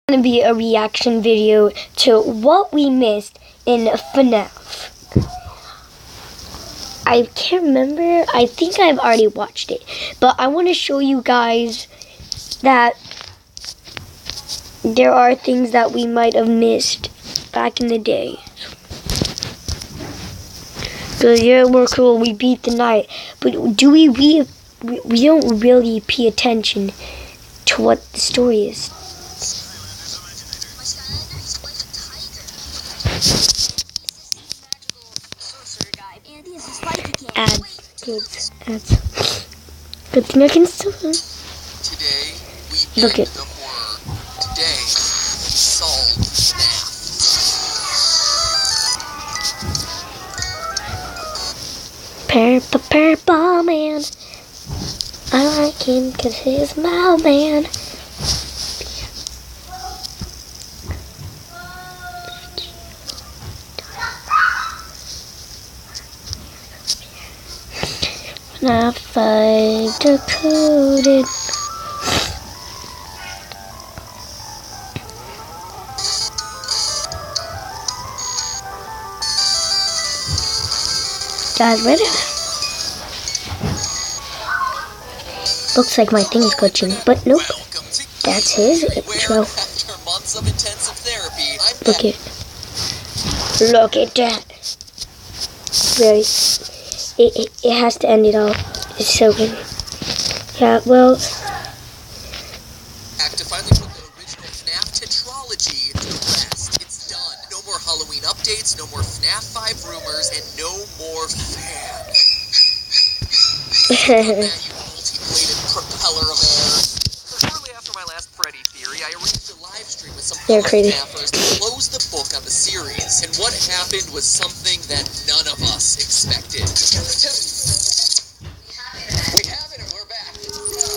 Going to be a reaction video to what we missed in FNAF. I can't remember. I think I've already watched it, but I want to show you guys that there are things that we might have missed back in the day. Because yeah, we're cool. We beat the night, but do we don't really pay attention to what the story is. Ads. Good thing I can still. Today we look at the horror. Today solved FNAF. Purple man. I like him 'cause he's my man. FNAF 5 decoded. Guys, ready? Looks like my thing's glitching, but nope. That's his intro. After months of intensive therapy, Look at that. Really, it has to end it all. It's so good. Yeah, well. To finally put the original FNAF tetralogy to rest. It's done. No more Halloween updates, no more FNAF 5 rumors, and no more fan. Multi-bladed propeller of air. Shortly after my last Freddy theory, I arranged a live stream with some fellow FNAFers to close the book on the series. And what happened was something that none of us expected. We have it and we're back.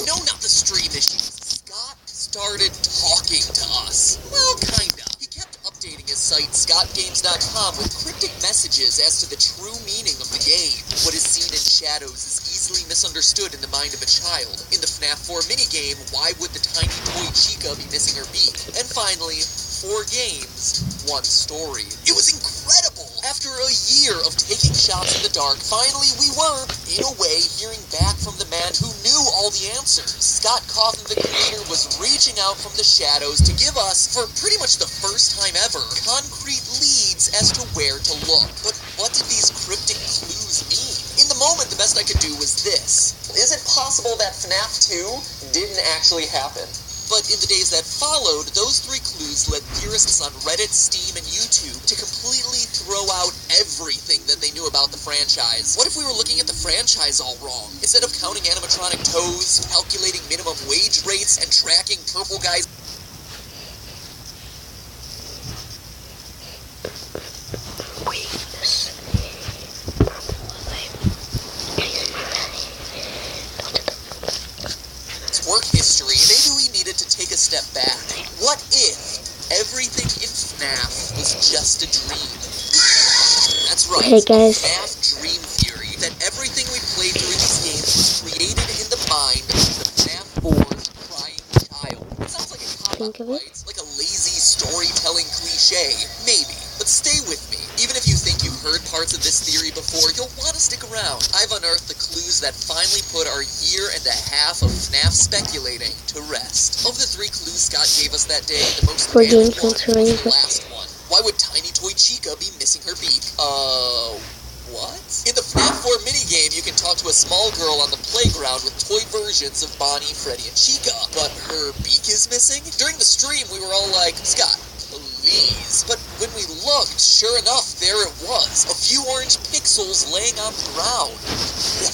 No, not the stream issues. Scott started talking to us. Well, kinda. He kept updating his site, scottgames.com, with cryptic messages as to the true meaning of the game. What is seen in shadows is easily misunderstood in the mind of a child. In the FNAF 4 minigame, why would the tiny toy Chica be missing her beak? And finally, 4 games, 1 story. It was incredible! After a year of taking shots in the dark, finally we were, in a way, hearing back from the man who knew all the answers. Scott Cawthon, the creator, was reaching out from the shadows to give us, for pretty much the first time ever, concrete leads as to where to look. But what did these cryptic clues mean? In the moment, the best I could do was this. Is it possible that FNAF 2 didn't actually happen? But in the days that followed, those 3 clues led theorists on Reddit, Steam, and YouTube to completely throw out everything that they knew about the franchise. What if we were looking at the franchise all wrong? Instead of counting animatronic toes, calculating minimum wage rates, and tracking purple guys... work history, maybe we needed to take a step back. What if everything in FNAF was just a dream? That's right. Hey guys. FNAF dream theory, that everything we played through these games was created in the mind of the FNAF 4's crying child. It sounds like a cop-out, right? Like a lazy storytelling cliche. Maybe. But stay with me. Even if you think you've heard parts of this theory before, you'll want to stick around. I've unearthed the clues that finally put our year and a half of FNAF speculating to rest. Of the 3 clues Scott gave us that day, the most damning one was the last one. Why would tiny toy Chica be missing her beak? What? In the FNAF 4 minigame, you can talk to a small girl on the playground with toy versions of Bonnie, Freddy, and Chica, but her beak is missing? During the stream, we were all like, Scott, please. But when we looked, sure enough, there it was. A few orange pixels laying on the ground.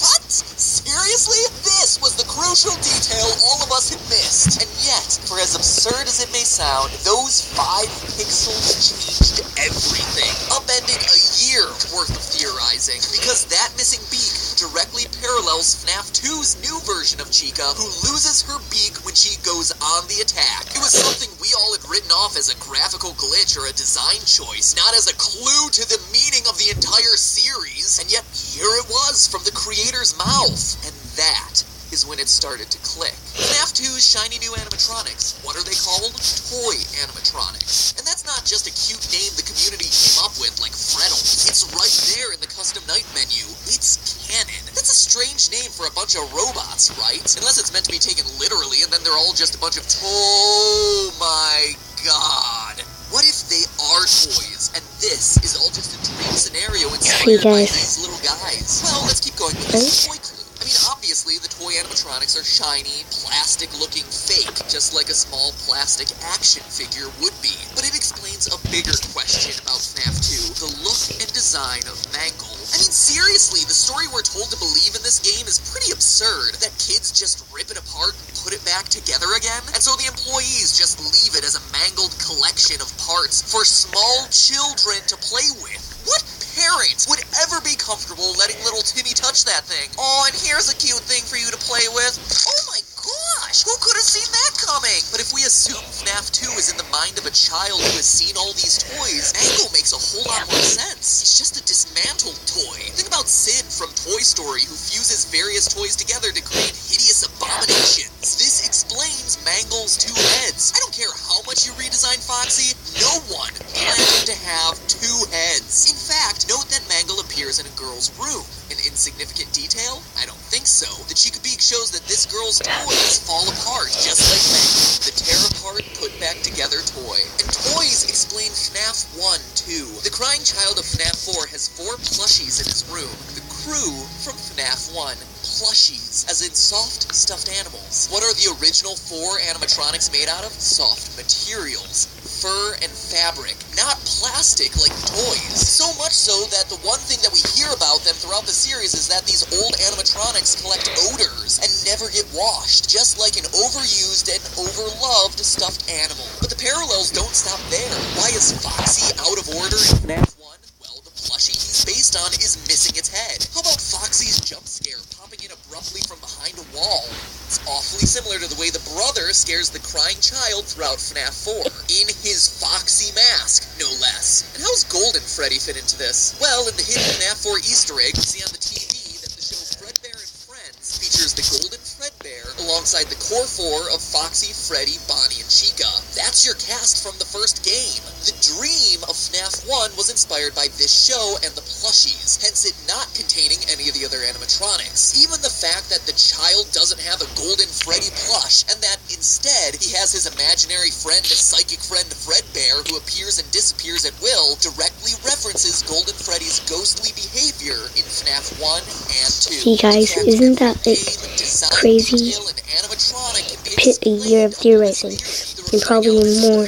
What? Seriously? This was the crucial detail all of us had missed. And yet, for as absurd as it may sound, those 5 pixels changed everything, upending a year worth of theorizing. Because that missing beak directly parallels FNAF 2's new version of Chica, who loses her beak when she goes on the attack. It was something we all had written off as a graphical glitch or a design choice, not as a clue to the meaning of the entire series. And yet, here it was from the creator's mouth. And that is when it started to click. FNAF 2's shiny new animatronics. What are they called? Toy animatronics. And that's not just a cute name the community came up with, like Freddles. It's right there in the custom night menu. It's canon. That's a strange name for a bunch of robots, right? Unless it's meant to be taken literally, and then they're all just a bunch of oh my god. What if they are toys, and this is all just a dream scenario inspired by these little guys? Well, let's keep going with this toy clue. I mean, obviously, the toy animatronics are shiny, plastic-looking fake, just like a small plastic action figure would be. But it explains a bigger question about FNAF 2, the look and design of Mangle. I mean, seriously, the story we're told to believe in this game is pretty absurd, that kids just rip it apart and put it back together again, and so the employees just leave it as a mangled collection of parts for small children to play with. What parent would ever be comfortable letting little Timmy touch that thing? Oh, and here's a cute thing for you to play with. Oh my gosh, who could have seen that coming? But if we assume FNAF 2 is in the mind of a child who has seen all these toys, Mangle makes a whole lot more sense. It's just a dismantled toy. Think about Sid from Toy Story, who fuses various toys together to create hideous abominations. This explains Mangle's two heads. I don't care how much you redesign Foxy, no one planned him to have two heads. In fact, note that Mangle appears in a girl's room. An insignificant detail? I don't think so. The Chica Beak shows that this girl's toys fall apart, just like Mangle, the tear-apart, put-back-together toy. And toys explain FNAF 1, too. The crying child of FNAF 4 has 4 plushies in his room. The crew from FNAF 1. Plushies, as in soft, stuffed animals. What are the original 4 animatronics made out of? Soft materials. Fur and fabric, not plastic like toys. So much so that the one thing that we hear about them throughout the series is that these old animatronics collect odors and never get washed, just like an overused and overloved stuffed animal. But the parallels don't stop there. Why is Foxy out of order in FNAF 1? Well, the plushie he's based on is missing its head. How about Foxy's jump scare popping in abruptly from behind a wall? It's awfully similar to the way the brother scares the crying child throughout FNAF 4, in his Foxy mask, no less. And how's Golden Freddy fit into this? Well, in the hidden FNAF 4 Easter egg, we see on the TV that the show Fredbear and Friends features the Golden Fredbear alongside the core 4 of Foxy, Freddy, Bonnie, and Chica. That's your cast from the first game. The dream of FNAF 1 was inspired by this show and the plushies, hence it not containing any of the other animatronics. Even the fact that the child doesn't have a Golden Freddy plush, and that instead he has his imaginary friend, a psychic friend Fredbear, who appears and disappears at will, directly references Golden Freddy's ghostly behavior in FNAF 1 and 2. Hey guys, isn't that like crazy? Pit a year of deer racing, and probably more.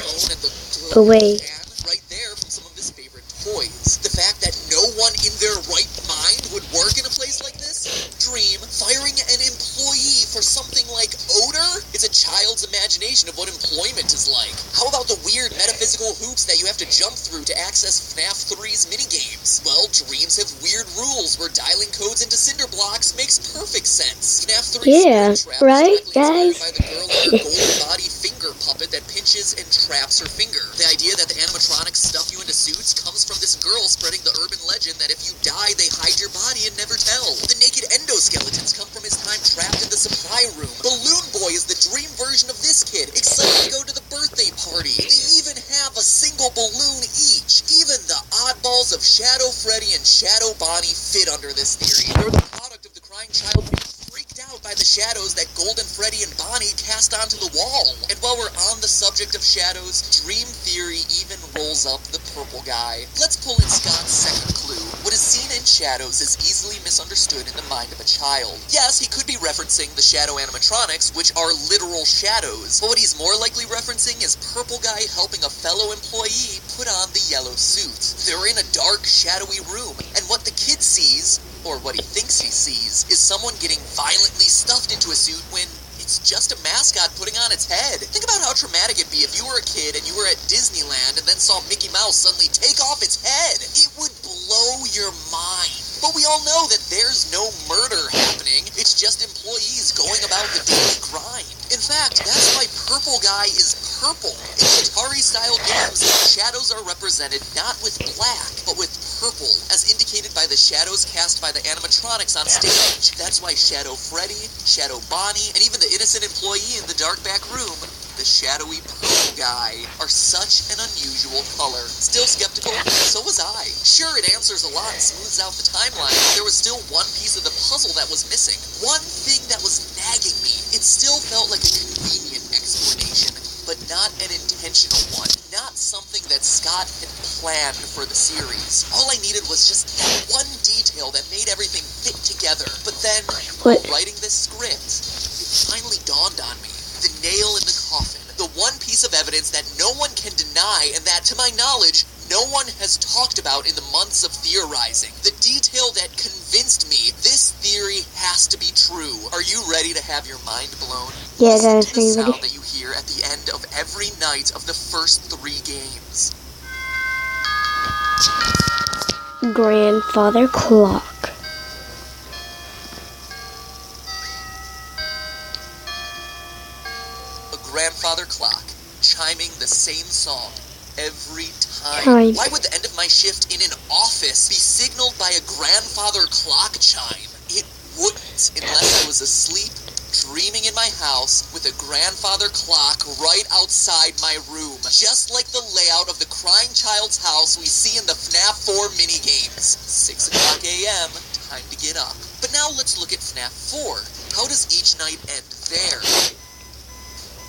But wait. Right there from some of his favorite toys. The fact that no one in their right mind would work in a place like this? Dream, firing an employee for something like odor is a child's imagination of what employment is like. How about the weird metaphysical hoops that you have to jump through to access FNAF 3's minigames? Well, dreams have weird rules where dialing codes into cinder blocks makes perfect sense. FNAF 3's right, guys? by the girl in her golden body finger puppet that pinches and traps her finger. The idea that the animatronics stuff you into suits comes from this girl spreading the urban legend that if you die, they hide your body and never tell. The naked endoskeletons come from his time trapped in the supply room. Balloon Boy is the dream version of this kid, excited to go to the birthday party. They even have a single balloon each. Even the oddballs of Shadow Freddy and Shadow Bonnie fit under this theory. They're the product of the crying child freaked out by the shadows that Golden Freddy and Bonnie cast onto the wall. And while we're on the subject of shadows, Dream Theory even rolls up the purple guy. Let's pull in Scott's second clue. What is seen in shadows is easily misunderstood in the mind of a child. Yes, he could be referencing the shadow animatronics, which are literal shadows, but what he's more likely referencing is Purple Guy helping a fellow employee put on the yellow suit. They're in a dark, shadowy room, and what the kid sees, or what he thinks he sees, is someone getting violently stuffed into a suit when it's just a mascot putting on its head. Think about how traumatic it'd be if you were a kid and you were at Disneyland and then saw Mickey Mouse suddenly take off its head. It would blow your mind. But we all know that there's no murder happening. It's just employees going about the daily grind. In fact, that's why Purple Guy is purple. In Atari-style games, shadows are represented not with black, but with purple, as indicated by the shadows cast by the animatronics on stage. That's why Shadow Freddy, Shadow Bonnie, and even the innocent employee in the dark back room, the shadowy purple guy are such an unusual color. Still skeptical? So was I. Sure, it answers a lot and smooths out the timeline, but there was still one piece of the puzzle that was missing. One thing that was nagging me. It still felt like a convenient explanation, but not an intentional one. Not something that Scott had planned for the series. All I needed was just that one detail that made everything fit together. But then, while writing this script, it finally dawned on me. The nail in the coffin. The one piece of evidence that no one can deny and that, to my knowledge, no one has talked about in the months of theorizing. The detail that convinced me this theory has to be true. Are you ready to have your mind blown? Yeah, Listen guys, to the are you sound ready? that you hear at the end of every night of the first 3 games. Grandfather clock. A grandfather clock, chiming the same song every time. Why would the end of my shift in an office be signaled by a grandfather clock chime? It wouldn't, unless I was asleep, dreaming in my house with a grandfather clock right outside my room. Just like the layout of the crying child's house we see in the FNAF 4 minigames. 6 o'clock a.m., time to get up. But now let's look at FNAF 4. How does each night end there?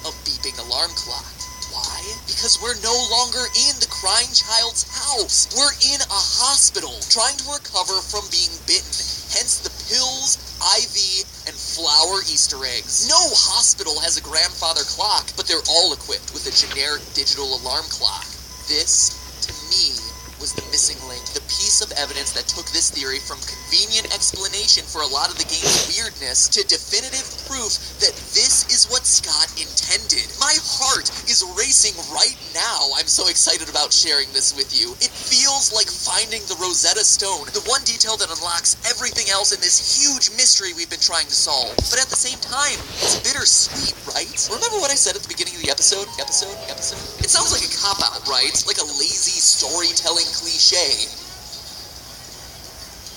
A beeping alarm clock. Why? Because we're no longer in the crying child's house. We're in a hospital, trying to recover from being bitten. Hence the pills, IV, and flower Easter eggs. No hospital has a grandfather clock, but they're all equipped with a generic digital alarm clock. This, to me, was the missing link. The piece of evidence that took this theory from convenient explanation for a lot of the game's weirdness to definitive proof that this is what Scott intended. My heart is racing right now. I'm so excited about sharing this with you. It feels like finding the Rosetta Stone, the one detail that unlocks everything else in this huge mystery we've been trying to solve. But at the same time, it's bittersweet, right? Remember what I said at the beginning of the episode? It sounds like a cop-out, right? Like a lazy storytelling cliche.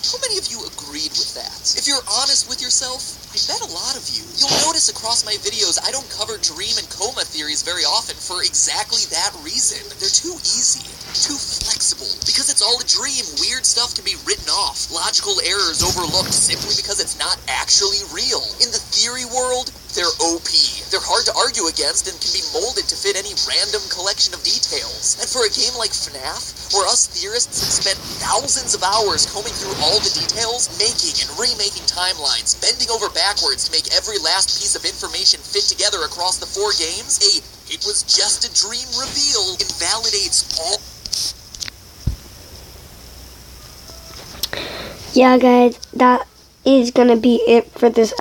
How many of you agreed with that? If you're honest with yourself, I bet a lot of you. You'll notice across my videos I don't cover dream and coma theories very often for exactly that reason. They're too easy, too flexible. Because it's all a dream, weird stuff can be written off, logical errors overlooked simply because it's not actually real. In the theory world, they're OP. They're hard to argue against and can be molded to fit any random collection of details. And for a game like FNAF, where us theorists have spent thousands of hours combing through all the details, making and remaking timelines, bending over backwards to make every last piece of information fit together across the 4 games, it was just a dream reveal invalidates all. Yeah, guys, that is gonna be it for this